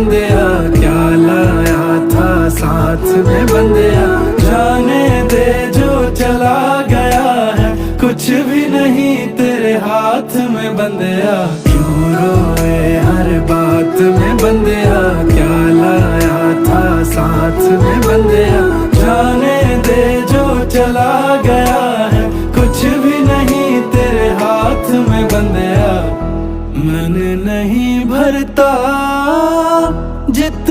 बंदिया, क्या लाया था साथ में बंदिया। जाने दे जो चला गया है, कुछ भी नहीं तेरे हाथ में बंदिया। क्यों रोए हर बात में बंदिया, क्या लाया था साथ में बंदिया। जाने दे जो चला गया है, कुछ भी नहीं तेरे हाथ में बंदिया। मन नहीं भरता जितना